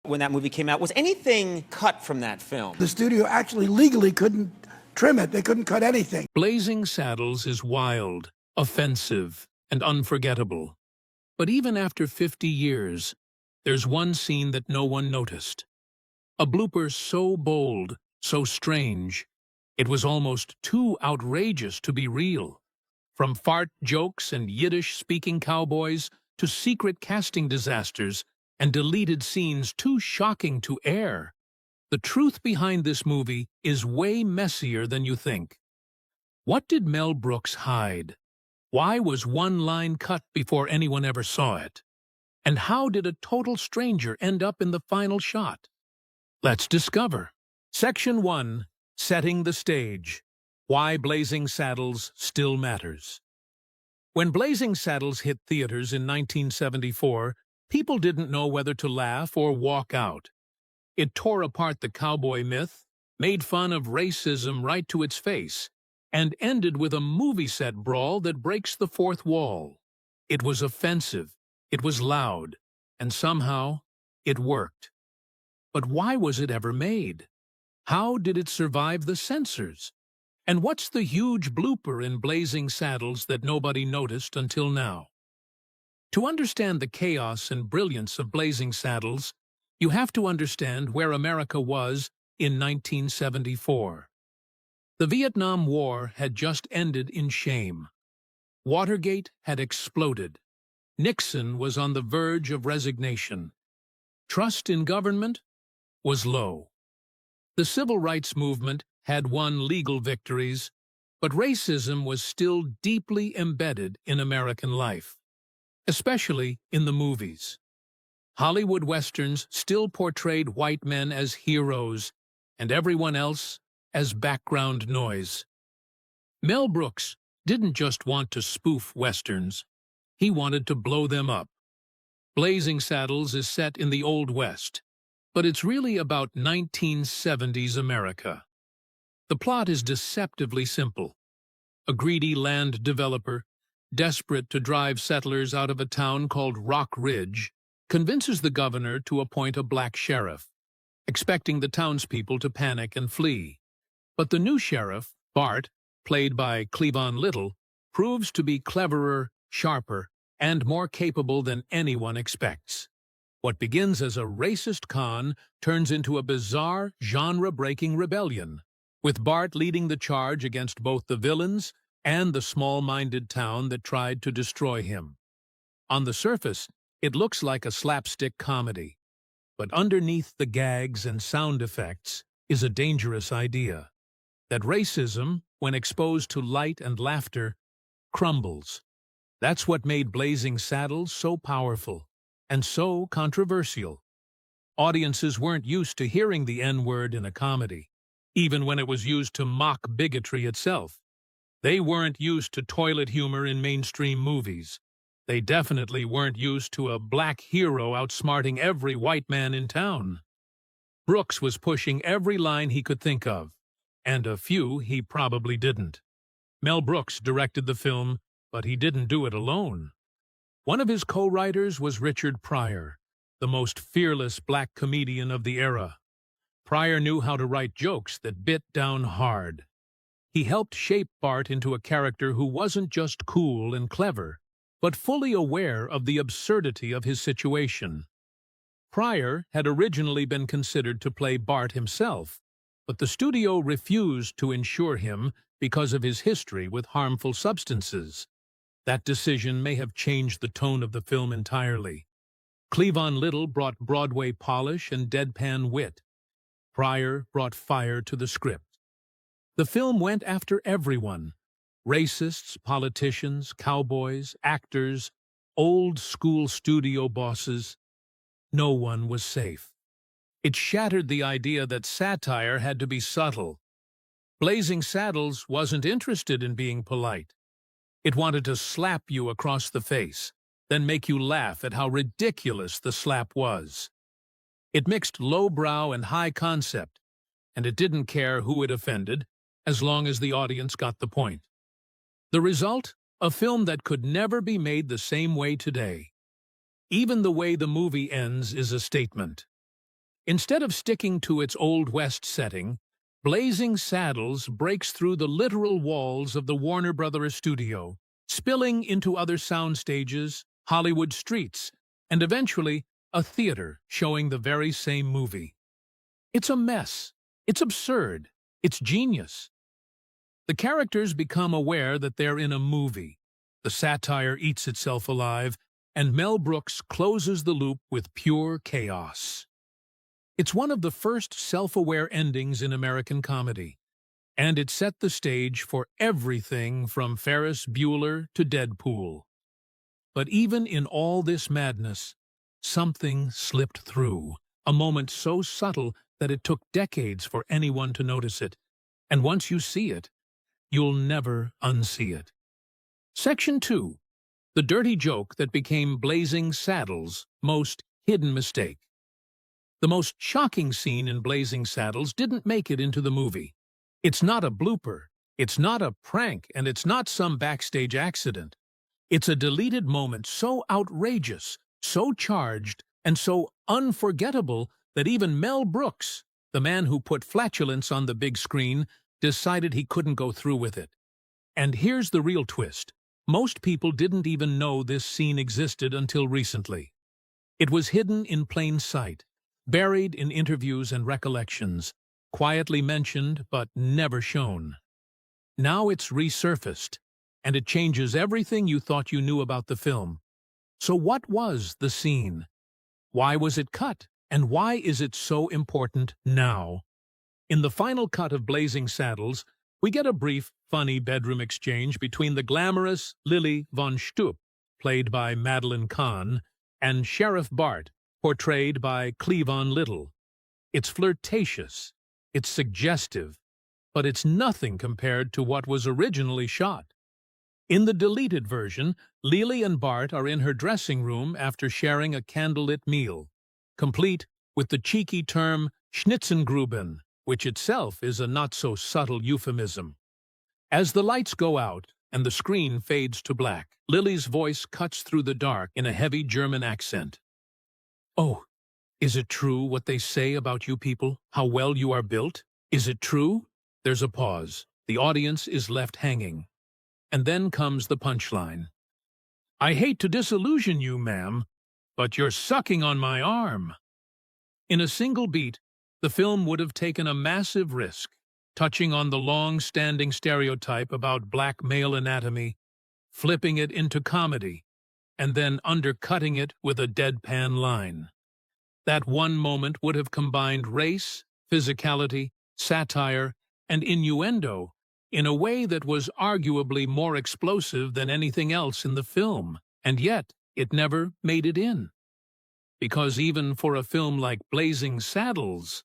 when that movie came out. Was anything cut from that film? The studio actually legally couldn't trim it. They couldn't cut anything. Blazing Saddles is wild, offensive, and unforgettable. But even after 50 years, there's one scene that no one noticed. A blooper so bold, so strange, it was almost too outrageous to be real. From fart jokes and Yiddish-speaking cowboys to secret casting disasters and deleted scenes too shocking to air. The truth behind this movie is way messier than you think. What did Mel Brooks hide? Why was one line cut before anyone ever saw it? And how did a total stranger end up in the final shot? Let's discover. Section 1. Setting the Stage. Why Blazing Saddles Still Matters. When Blazing Saddles hit theaters in 1974, people didn't know whether to laugh or walk out. It tore apart the cowboy myth, made fun of racism right to its face, and ended with a movie set brawl that breaks the fourth wall. It was offensive, it was loud, and somehow it worked. But why was it ever made? How did it survive the censors? And what's the huge blooper in Blazing Saddles that nobody noticed until now? To understand the chaos and brilliance of Blazing Saddles, you have to understand where America was in 1974. The Vietnam War had just ended in shame. Watergate had exploded. Nixon was on the verge of resignation. Trust in government was low. The civil rights movement had won legal victories, but racism was still deeply embedded in American life, especially in the movies. Hollywood westerns still portrayed white men as heroes and everyone else as background noise. Mel Brooks didn't just want to spoof westerns, he wanted to blow them up. Blazing Saddles is set in the Old West, but it's really about 1970s America. The plot is deceptively simple. A greedy land developer, desperate to drive settlers out of a town called Rock Ridge, convinces the governor to appoint a black sheriff, expecting the townspeople to panic and flee. But the new sheriff, Bart, played by Cleavon Little, proves to be cleverer, sharper, and more capable than anyone expects. What begins as a racist con turns into a bizarre, genre-breaking rebellion, with Bart leading the charge against both the villains and the small-minded town that tried to destroy him. On the surface, it looks like a slapstick comedy, but underneath the gags and sound effects is a dangerous idea. That racism, when exposed to light and laughter, crumbles. That's what made Blazing Saddles so powerful and so controversial. Audiences weren't used to hearing the N-word in a comedy, even when it was used to mock bigotry itself. They weren't used to toilet humor in mainstream movies. They definitely weren't used to a black hero outsmarting every white man in town. Brooks was pushing every line he could think of, and a few he probably didn't. Mel Brooks directed the film, but he didn't do it alone. One of his co-writers was Richard Pryor, the most fearless black comedian of the era. Pryor knew how to write jokes that bit down hard. He helped shape Bart into a character who wasn't just cool and clever, but fully aware of the absurdity of his situation. Pryor had originally been considered to play Bart himself, but the studio refused to insure him because of his history with harmful substances. That decision may have changed the tone of the film entirely. Cleavon Little brought Broadway polish and deadpan wit. Pryor brought fire to the script. The film went after everyone: racists, politicians, cowboys, actors, old-school studio bosses. No one was safe. It shattered the idea that satire had to be subtle. Blazing Saddles wasn't interested in being polite. It wanted to slap you across the face, then make you laugh at how ridiculous the slap was. It mixed lowbrow and high concept, and it didn't care who it offended, as long as the audience got the point. The result? A film that could never be made the same way today. Even the way the movie ends is a statement. Instead of sticking to its Old West setting, Blazing Saddles breaks through the literal walls of the Warner Brothers studio, spilling into other sound stages, Hollywood streets, and eventually a theater showing the very same movie. It's a mess. It's absurd. It's genius. The characters become aware that they're in a movie. The satire eats itself alive, and Mel Brooks closes the loop with pure chaos. It's one of the first self-aware endings in American comedy, and it set the stage for everything from Ferris Bueller to Deadpool. But even in all this madness, something slipped through, a moment so subtle that it took decades for anyone to notice it, and once you see it, you'll never unsee it. Section 2. The dirty joke that became Blazing Saddles' most hidden mistake. The most shocking scene in Blazing Saddles didn't make it into the movie. It's not a blooper, it's not a prank, and it's not some backstage accident. It's a deleted moment so outrageous, so charged, and so unforgettable that even Mel Brooks, the man who put flatulence on the big screen, decided he couldn't go through with it. And here's the real twist. Most people didn't even know this scene existed until recently. It was hidden in plain sight, buried in interviews and recollections, quietly mentioned but never shown. Now it's resurfaced, and it changes everything you thought you knew about the film. So what was the scene? Why was it cut? And why is it so important now? In the final cut of Blazing Saddles, we get a brief, funny bedroom exchange between the glamorous Lily Von Shtupp, played by Madeline Kahn, and Sheriff Bart, portrayed by Cleavon Little. It's flirtatious, it's suggestive, but it's nothing compared to what was originally shot. In the deleted version, Lily and Bart are in her dressing room after sharing a candlelit meal, complete with the cheeky term Schnitzengruben, which itself is a not-so-subtle euphemism. As the lights go out and the screen fades to black, Lily's voice cuts through the dark in a heavy German accent. "Oh, is it true what they say about you people, how well you are built? Is it true?" There's a pause. The audience is left hanging. And then comes the punchline. "I hate to disillusion you, ma'am, but you're sucking on my arm." In a single beat, the film would have taken a massive risk, touching on the long-standing stereotype about black male anatomy, flipping it into comedy, and then undercutting it with a deadpan line. That one moment would have combined race, physicality, satire, and innuendo in a way that was arguably more explosive than anything else in the film, and yet it never made it in. Because even for a film like Blazing Saddles,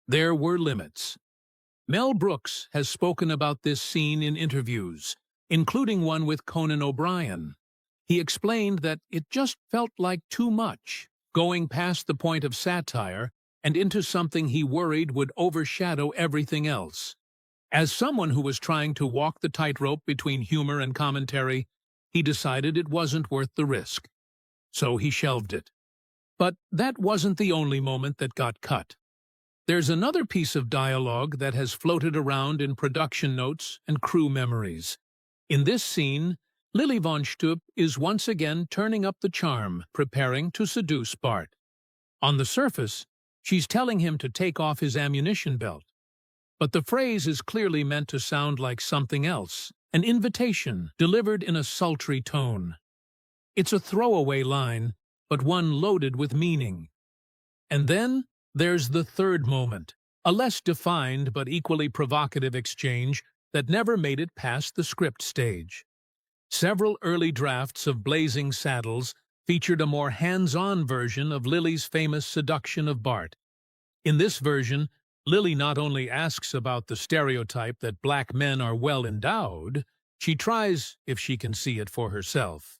there were limits. Mel Brooks has spoken about this scene in interviews, including one with Conan O'Brien. He explained that it just felt like too much, going past the point of satire and into something he worried would overshadow everything else. As someone who was trying to walk the tightrope between humor and commentary, he decided it wasn't worth the risk. So he shelved it. But that wasn't the only moment that got cut. There's another piece of dialogue that has floated around in production notes and crew memories. In this scene, Lily Von Shtupp is once again turning up the charm, preparing to seduce Bart. On the surface, she's telling him to take off his ammunition belt. But the phrase is clearly meant to sound like something else, an invitation delivered in a sultry tone. It's a throwaway line, but one loaded with meaning. And then there's the third moment, a less defined but equally provocative exchange that never made it past the script stage. Several early drafts of Blazing Saddles featured a more hands-on version of Lily's famous seduction of Bart. In this version, Lily not only asks about the stereotype that black men are well endowed, she tries if she can see it for herself.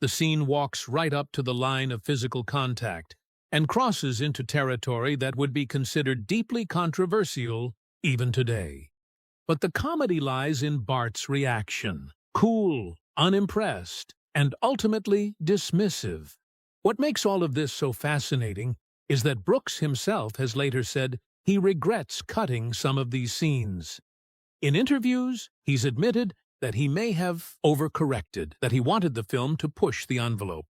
The scene walks right up to the line of physical contact and crosses into territory that would be considered deeply controversial even today. But the comedy lies in Bart's reaction. Cool, unimpressed, and ultimately dismissive. What makes all of this so fascinating is that Brooks himself has later said he regrets cutting some of these scenes. In interviews, he's admitted that he may have overcorrected, that he wanted the film to push the envelope,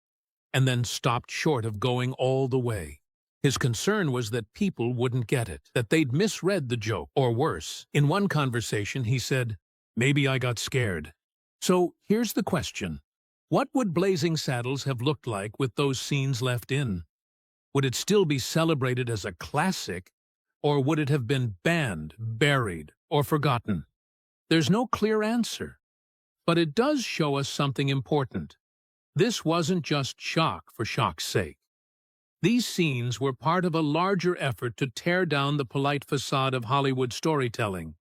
and then stopped short of going all the way. His concern was that people wouldn't get it, that they'd misread the joke, or worse. In one conversation, he said, "Maybe I got scared." So here's the question. What would Blazing Saddles have looked like with those scenes left in? Would it still be celebrated as a classic, or would it have been banned, buried, or forgotten? There's no clear answer, but it does show us something important. This wasn't just shock for shock's sake. These scenes were part of a larger effort to tear down the polite facade of Hollywood storytelling.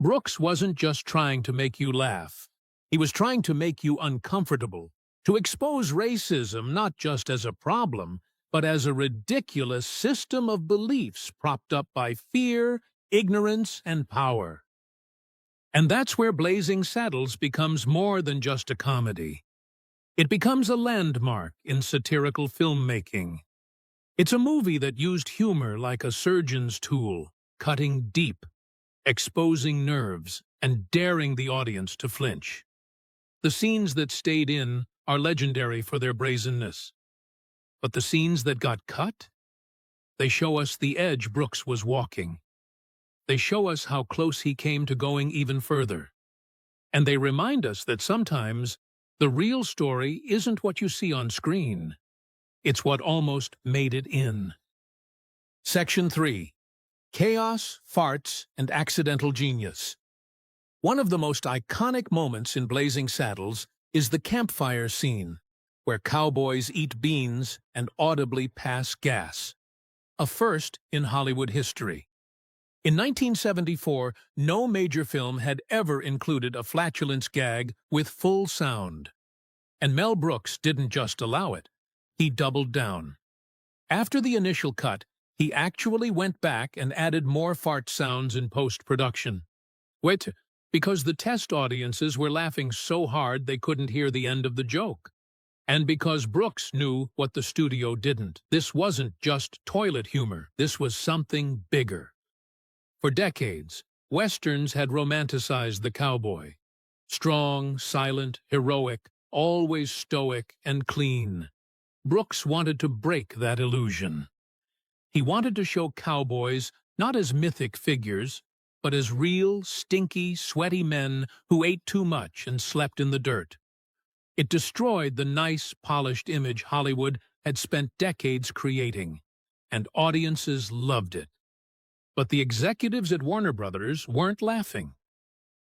Brooks wasn't just trying to make you laugh. He was trying to make you uncomfortable, to expose racism not just as a problem, but as a ridiculous system of beliefs propped up by fear, ignorance, and power. And that's where Blazing Saddles becomes more than just a comedy. It becomes a landmark in satirical filmmaking. It's a movie that used humor like a surgeon's tool, cutting deep, exposing nerves, and daring the audience to flinch. The scenes that stayed in are legendary for their brazenness. But the scenes that got cut? They show us the edge Brooks was walking. They show us how close he came to going even further. And they remind us that sometimes the real story isn't what you see on screen. It's what almost made it in. Section 3. Chaos, Farts, and Accidental Genius. One of the most iconic moments in Blazing Saddles is the campfire scene, where cowboys eat beans and audibly pass gas. A first in Hollywood history. In 1974, no major film had ever included a flatulence gag with full sound. And Mel Brooks didn't just allow it, he doubled down. After the initial cut, he actually went back and added more fart sounds in post-production. Wait, because the test audiences were laughing so hard they couldn't hear the end of the joke. And because Brooks knew what the studio didn't. This wasn't just toilet humor, this was something bigger. For decades, Westerns had romanticized the cowboy. Strong, silent, heroic, always stoic and clean. Brooks wanted to break that illusion. He wanted to show cowboys not as mythic figures, but as real, stinky, sweaty men who ate too much and slept in the dirt. It destroyed the nice, polished image Hollywood had spent decades creating, and audiences loved it. But the executives at Warner Brothers weren't laughing.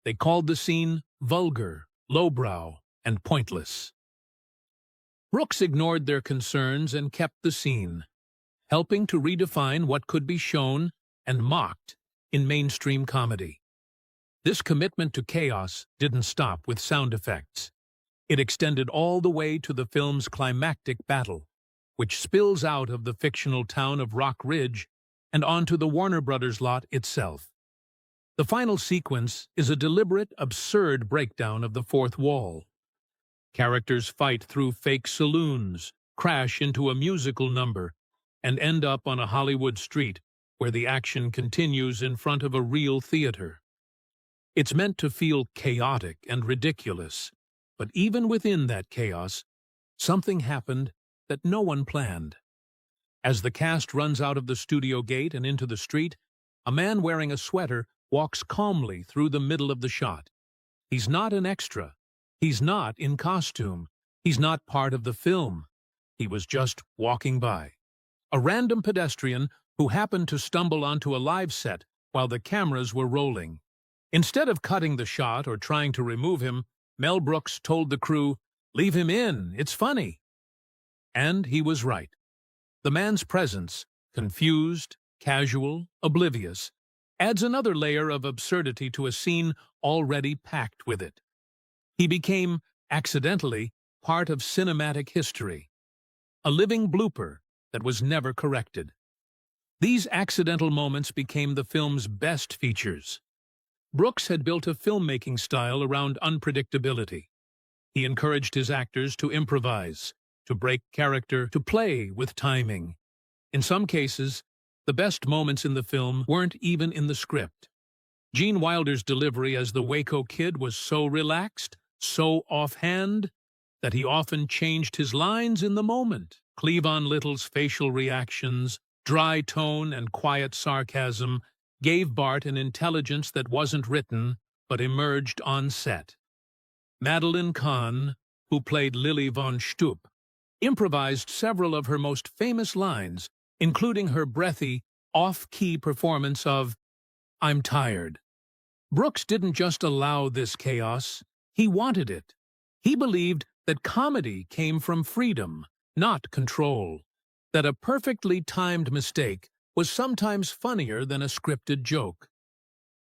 They called the scene vulgar, lowbrow, and pointless. Brooks ignored their concerns and kept the scene, helping to redefine what could be shown and mocked in mainstream comedy. This commitment to chaos didn't stop with sound effects. It extended all the way to the film's climactic battle, which spills out of the fictional town of Rock Ridge and onto the Warner Brothers lot itself. The final sequence is a deliberate, absurd breakdown of the fourth wall. Characters fight through fake saloons, crash into a musical number, and end up on a Hollywood street where the action continues in front of a real theater. It's meant to feel chaotic and ridiculous, but even within that chaos, something happened that no one planned. As the cast runs out of the studio gate and into the street, a man wearing a sweater walks calmly through the middle of the shot. He's not an extra. He's not in costume. He's not part of the film. He was just walking by. A random pedestrian who happened to stumble onto a live set while the cameras were rolling. Instead of cutting the shot or trying to remove him, Mel Brooks told the crew, "Leave him in, it's funny." And he was right. The man's presence, confused, casual, oblivious, adds another layer of absurdity to a scene already packed with it. He became, accidentally, part of cinematic history, a living blooper that was never corrected. These accidental moments became the film's best features. Brooks had built a filmmaking style around unpredictability. He encouraged his actors to improvise, to break character, to play with timing. In some cases, the best moments in the film weren't even in the script. Gene Wilder's delivery as the Waco Kid was so relaxed, so offhand, that he often changed his lines in the moment. Cleavon Little's facial reactions, dry tone and quiet sarcasm gave Bart an intelligence that wasn't written but emerged on set. Madeline Kahn, who played Lily von Stupp, improvised several of her most famous lines, including her breathy, off-key performance of "I'm tired." Brooks didn't just allow this chaos, he wanted it. He believed that comedy came from freedom, not control, that a perfectly timed mistake was sometimes funnier than a scripted joke.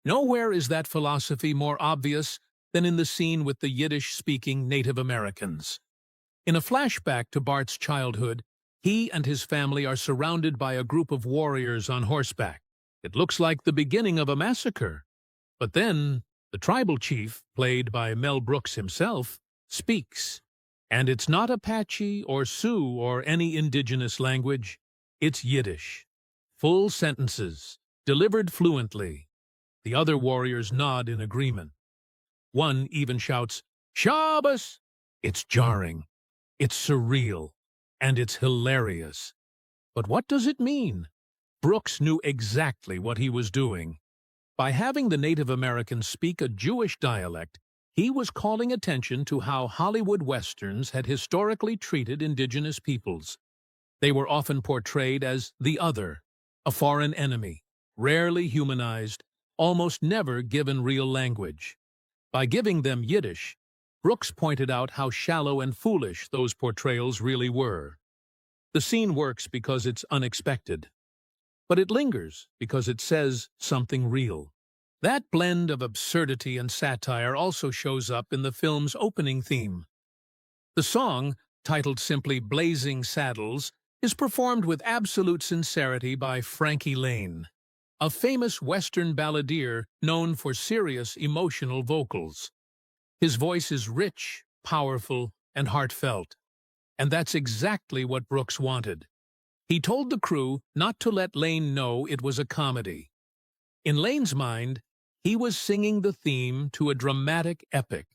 Nowhere is that philosophy more obvious than in the scene with the Yiddish-speaking Native Americans. In a flashback to Bart's childhood, he and his family are surrounded by a group of warriors on horseback. It looks like the beginning of a massacre. But then, the tribal chief, played by Mel Brooks himself, speaks. And it's not Apache or Sioux or any indigenous language. It's Yiddish. Full sentences, delivered fluently. The other warriors nod in agreement. One even shouts, "Shabbos!" It's jarring, it's surreal, and it's hilarious. But what does it mean? Brooks knew exactly what he was doing. By having the Native Americans speak a Jewish dialect, he was calling attention to how Hollywood Westerns had historically treated indigenous peoples. They were often portrayed as the other, a foreign enemy, rarely humanized, almost never given real language. By giving them Yiddish, Brooks pointed out how shallow and foolish those portrayals really were. The scene works because it's unexpected, but it lingers because it says something real. That blend of absurdity and satire also shows up in the film's opening theme. The song, titled simply "Blazing Saddles," is performed with absolute sincerity by Frankie Laine, a famous Western balladeer known for serious, emotional vocals. His voice is rich, powerful, and heartfelt, and that's exactly what Brooks wanted. He told the crew not to let Laine know it was a comedy. In Laine's mind, he was singing the theme to a dramatic epic.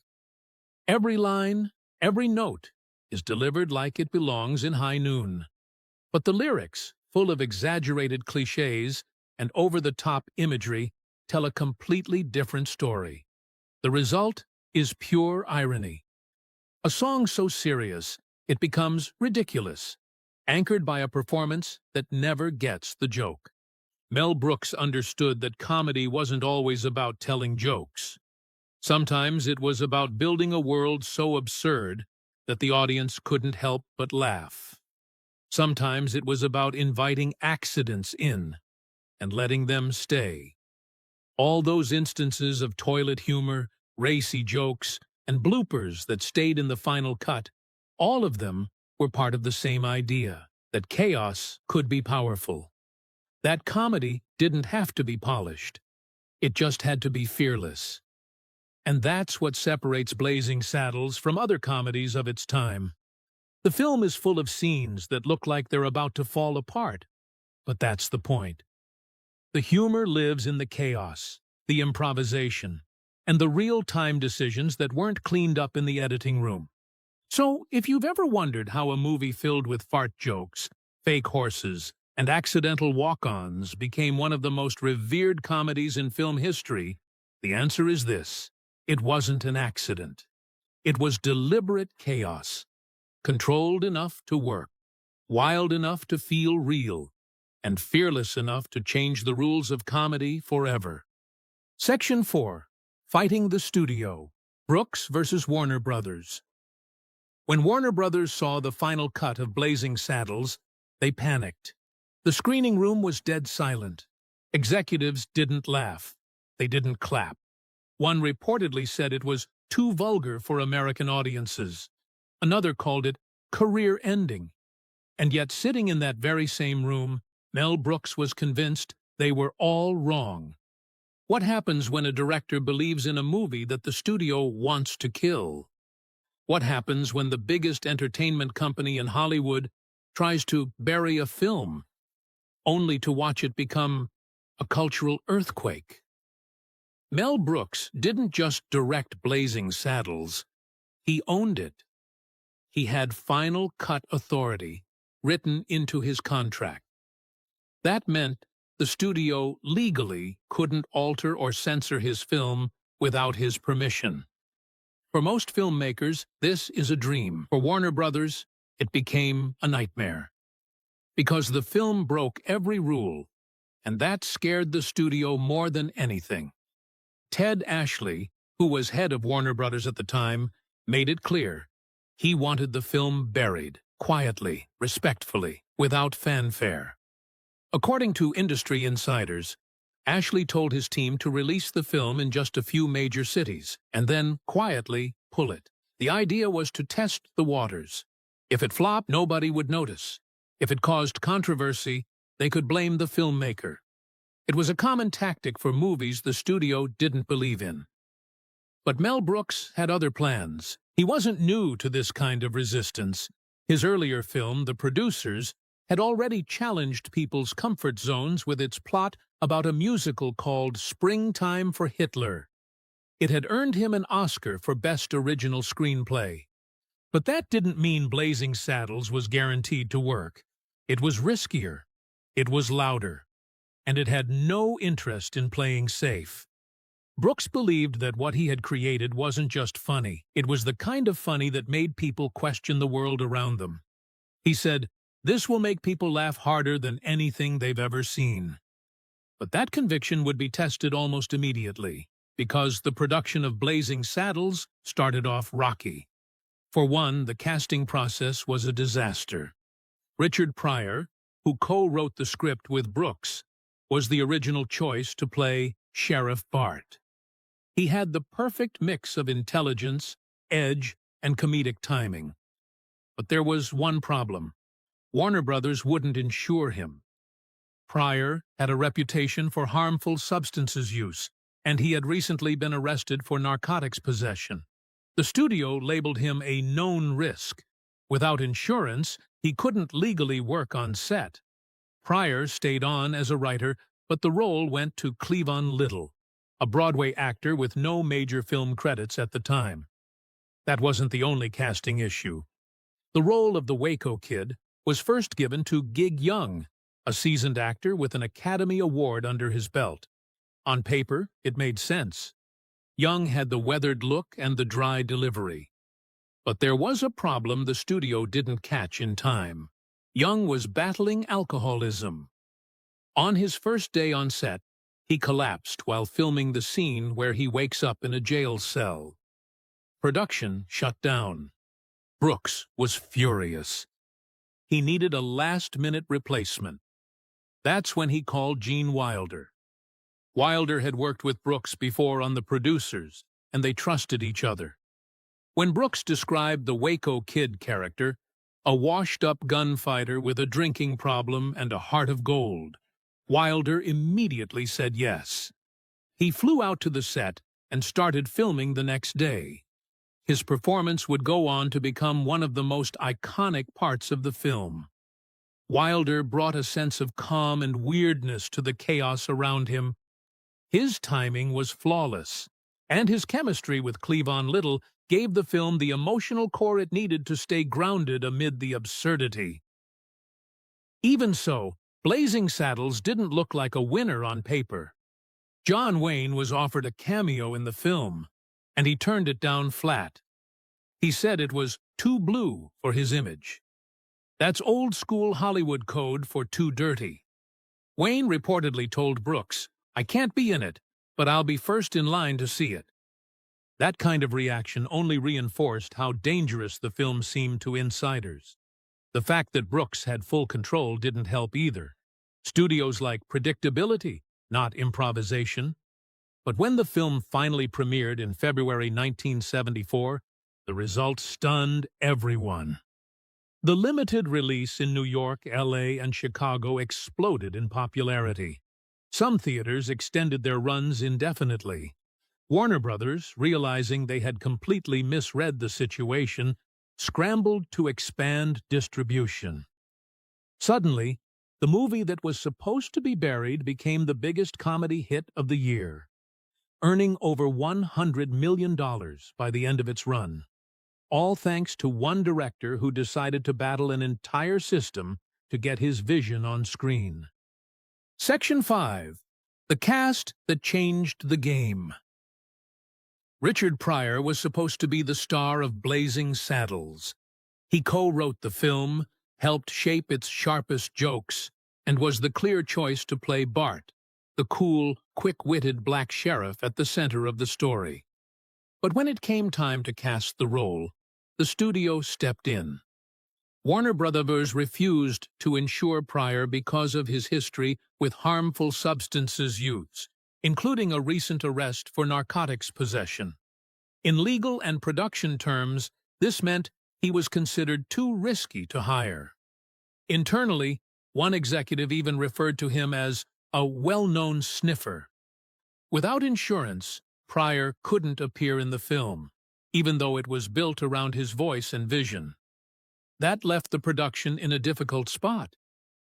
Every line, every note, is delivered like it belongs in high noon. But the lyrics, full of exaggerated cliches and over-the-top imagery, tell a completely different story. The result is pure irony. A song so serious, it becomes ridiculous, anchored by a performance that never gets the joke. Mel Brooks understood that comedy wasn't always about telling jokes. Sometimes it was about building a world so absurd that the audience couldn't help but laugh. Sometimes it was about inviting accidents in and letting them stay. All those instances of toilet humor, racy jokes, and bloopers that stayed in the final cut, all of them were part of the same idea, that chaos could be powerful. That comedy didn't have to be polished. It just had to be fearless. And that's what separates Blazing Saddles from other comedies of its time. The film is full of scenes that look like they're about to fall apart, but that's the point. The humor lives in the chaos, the improvisation, and the real-time decisions that weren't cleaned up in the editing room. So, if you've ever wondered how a movie filled with fart jokes, fake horses, and accidental walk-ons became one of the most revered comedies in film history, the answer is this: it wasn't an accident. It was deliberate chaos, controlled enough to work, wild enough to feel real, and fearless enough to change the rules of comedy forever. Section 4. Fighting the Studio. Brooks versus Warner Brothers. When Warner Brothers saw the final cut of Blazing Saddles, they panicked. The screening room was dead silent. Executives didn't laugh. They didn't clap. One reportedly said it was too vulgar for American audiences. Another called it career-ending. And yet, sitting in that very same room, Mel Brooks was convinced they were all wrong. What happens when a director believes in a movie that the studio wants to kill? What happens when the biggest entertainment company in Hollywood tries to bury a film? only to watch it become a cultural earthquake. Mel Brooks didn't just direct Blazing Saddles, he owned it. He had final cut authority written into his contract. That meant the studio legally couldn't alter or censor his film without his permission. For most filmmakers, this is a dream. For Warner Brothers, it became a nightmare. Because the film broke every rule, and that scared the studio more than anything. Ted Ashley, who was head of Warner Brothers at the time, made it clear he wanted the film buried, quietly, respectfully, without fanfare. According to industry insiders, Ashley told his team to release the film in just a few major cities, and then, quietly, pull it. The idea was to test the waters. If it flopped, nobody would notice. If it caused controversy, they could blame the filmmaker. It was a common tactic for movies the studio didn't believe in. But Mel Brooks had other plans. He wasn't new to this kind of resistance. His earlier film, The Producers, had already challenged people's comfort zones with its plot about a musical called Springtime for Hitler. It had earned him an Oscar for Best Original Screenplay. But that didn't mean Blazing Saddles was guaranteed to work. It was riskier, it was louder, and it had no interest in playing safe. Brooks believed that what he had created wasn't just funny. It was the kind of funny that made people question the world around them. He said, "This will make people laugh harder than anything they've ever seen." But that conviction would be tested almost immediately, because the production of Blazing Saddles started off rocky. For one, the casting process was a disaster. Richard Pryor, who co-wrote the script with Brooks, was the original choice to play Sheriff Bart. He had the perfect mix of intelligence, edge, and comedic timing. But there was one problem. Warner Brothers wouldn't insure him. Pryor had a reputation for harmful substances use, and he had recently been arrested for narcotics possession. The studio labeled him a known risk. Without insurance, he couldn't legally work on set. Pryor stayed on as a writer, but the role went to Cleavon Little, a Broadway actor with no major film credits at the time. That wasn't the only casting issue. The role of the Waco Kid was first given to Gig Young, a seasoned actor with an Academy Award under his belt. On paper, it made sense. Young had the weathered look and the dry delivery. But there was a problem the studio didn't catch in time. Young was battling alcoholism. On his first day on set, he collapsed while filming the scene where he wakes up in a jail cell. Production shut down. Brooks was furious. He needed a last-minute replacement. That's when he called Gene Wilder. Wilder had worked with Brooks before on The Producers, and they trusted each other. When Brooks described the Waco Kid character, a washed-up gunfighter with a drinking problem and a heart of gold, Wilder immediately said yes. He flew out to the set and started filming the next day. His performance would go on to become one of the most iconic parts of the film. Wilder brought a sense of calm and weirdness to the chaos around him. His timing was flawless, and his chemistry with Cleavon Little gave the film the emotional core it needed to stay grounded amid the absurdity. Even so, Blazing Saddles didn't look like a winner on paper. John Wayne was offered a cameo in the film, and he turned it down flat. He said it was too blue for his image. That's old-school Hollywood code for too dirty. Wayne reportedly told Brooks, "I can't be in it, but I'll be first in line to see it." That kind of reaction only reinforced how dangerous the film seemed to insiders. The fact that Brooks had full control didn't help either. Studios like predictability, not improvisation. But when the film finally premiered in February 1974, the result stunned everyone. The limited release in New York, LA, and Chicago exploded in popularity. Some theaters extended their runs indefinitely. Warner Brothers, realizing they had completely misread the situation, scrambled to expand distribution. Suddenly, The movie that was supposed to be buried became the biggest comedy hit of the year, earning over $100 million by the end of its run, all thanks to one director who decided to battle an entire system to get his vision on screen. Section 5. The Cast That Changed the Game. Richard Pryor was supposed to be the star of Blazing Saddles. He co-wrote the film, helped shape its sharpest jokes, and was the clear choice to play Bart, the cool, quick-witted black sheriff at the center of the story. But when it came time to cast the role, the studio stepped in. Warner Brothers refused to insure Pryor because of his history with harmful substances use, including a recent arrest for narcotics possession. In legal and production terms, this meant he was considered too risky to hire. Internally, one executive even referred to him as a well-known sniffer. Without insurance, Pryor couldn't appear in the film, even though it was built around his voice and vision. That left the production in a difficult spot.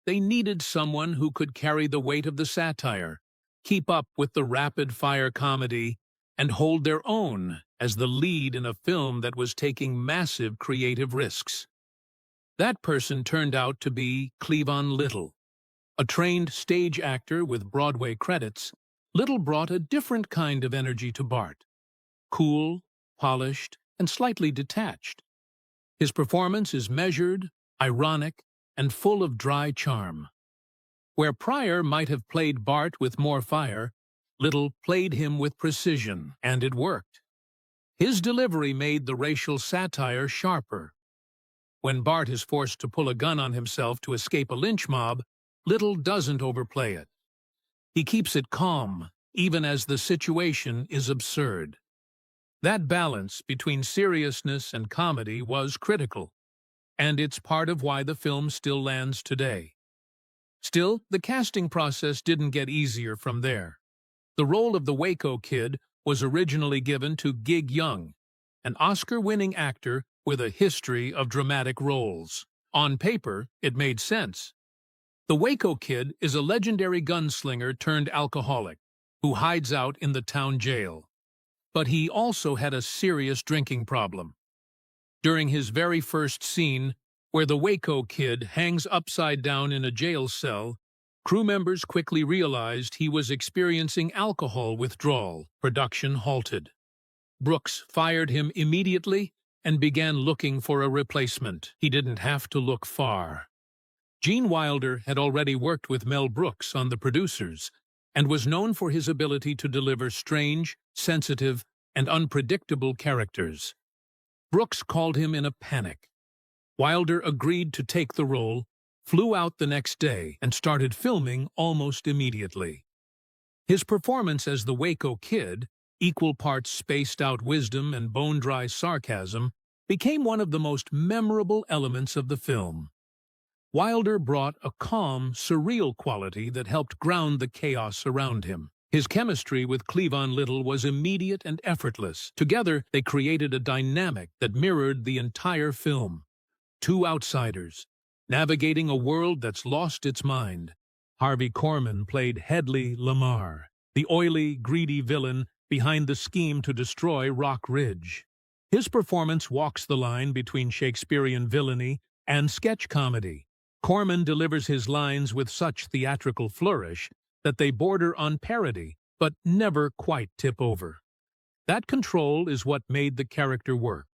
They needed someone who could carry the weight of the satire, keep up with the rapid-fire comedy, and hold their own as the lead in a film that was taking massive creative risks. That person turned out to be Cleavon Little. A trained stage actor with Broadway credits, Little brought a different kind of energy to Bart. Cool, polished, and slightly detached. His performance is measured, ironic, and full of dry charm. Where Pryor might have played Bart with more fire, Little played him with precision, and it worked. His delivery made the racial satire sharper. When Bart is forced to pull a gun on himself to escape a lynch mob, Little doesn't overplay it. He keeps it calm, even as the situation is absurd. That balance between seriousness and comedy was critical, and it's part of why the film still lands today. Still, the casting process didn't get easier from there. The role of the Waco Kid was originally given to Gig Young, an Oscar-winning actor with a history of dramatic roles. On paper, it made sense. The Waco Kid is a legendary gunslinger turned alcoholic who hides out in the town jail. But he also had a serious drinking problem. During his very first scene, where the Waco Kid hangs upside down in a jail cell, crew members quickly realized he was experiencing alcohol withdrawal. Production halted. Brooks fired him immediately and began looking for a replacement. He didn't have to look far. Gene Wilder had already worked with Mel Brooks on The Producers and was known for his ability to deliver strange, sensitive, and unpredictable characters. Brooks called him in a panic. Wilder agreed to take the role, flew out the next day, and started filming almost immediately. His performance as the Waco Kid, equal parts spaced-out wisdom and bone-dry sarcasm, became one of the most memorable elements of the film. Wilder brought a calm, surreal quality that helped ground the chaos around him. His chemistry with Cleavon Little was immediate and effortless. Together, they created a dynamic that mirrored the entire film. Two outsiders, navigating a world that's lost its mind. Harvey Korman played Hedley Lamar, the oily, greedy villain behind the scheme to destroy Rock Ridge. His performance walks the line between Shakespearean villainy and sketch comedy. Korman delivers his lines with such theatrical flourish that they border on parody, but never quite tip over. That control is what made the character work.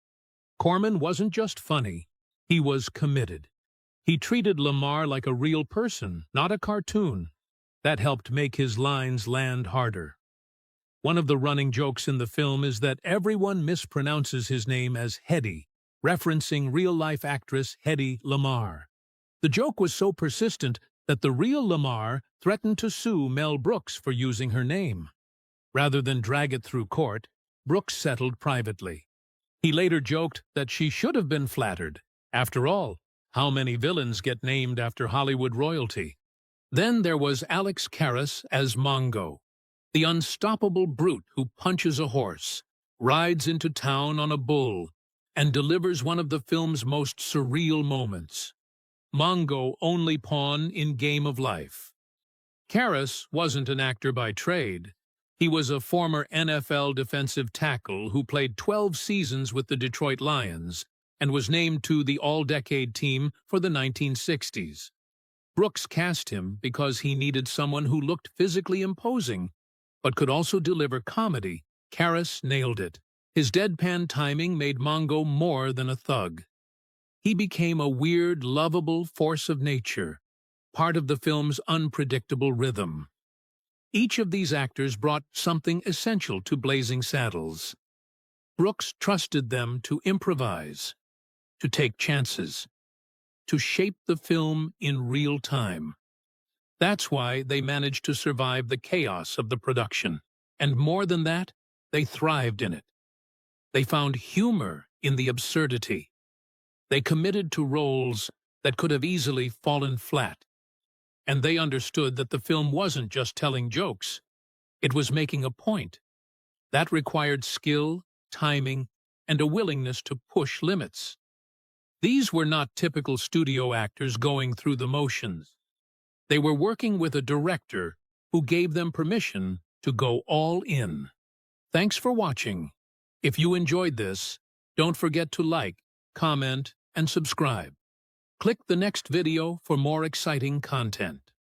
Korman wasn't just funny, he was committed. He treated Lamar like a real person, not a cartoon. That helped make his lines land harder. One of the running jokes in the film is that everyone mispronounces his name as Hedy, referencing real-life actress Hedy Lamar. The joke was so persistent that the real Lamar threatened to sue Mel Brooks for using her name. Rather than drag it through court, Brooks settled privately. He later joked that she should have been flattered. After all, how many villains get named after Hollywood royalty? Then there was Alex Karras as Mongo, the unstoppable brute who punches a horse, rides into town on a bull, and delivers one of the film's most surreal moments. Mongo only pawn in game of life. Karras wasn't an actor by trade. He was a former NFL defensive tackle who played 12 seasons with the Detroit Lions and was named to the All-Decade team for the 1960s. Brooks cast him because he needed someone who looked physically imposing, but could also deliver comedy. Karras nailed it. His deadpan timing made Mongo more than a thug. He became a weird, lovable force of nature, part of the film's unpredictable rhythm. Each of these actors brought something essential to Blazing Saddles. Brooks trusted them to improvise, to take chances, to shape the film in real time. That's why they managed to survive the chaos of the production. And more than that, they thrived in it. They found humor in the absurdity. They committed to roles that could have easily fallen flat. And they understood that the film wasn't just telling jokes. It was making a point. That required skill, timing, and a willingness to push limits. These were not typical studio actors going through the motions. They were working with a director who gave them permission to go all in. Thanks for watching. If you enjoyed this, don't forget to like, comment, and subscribe. Click the next video for more exciting content.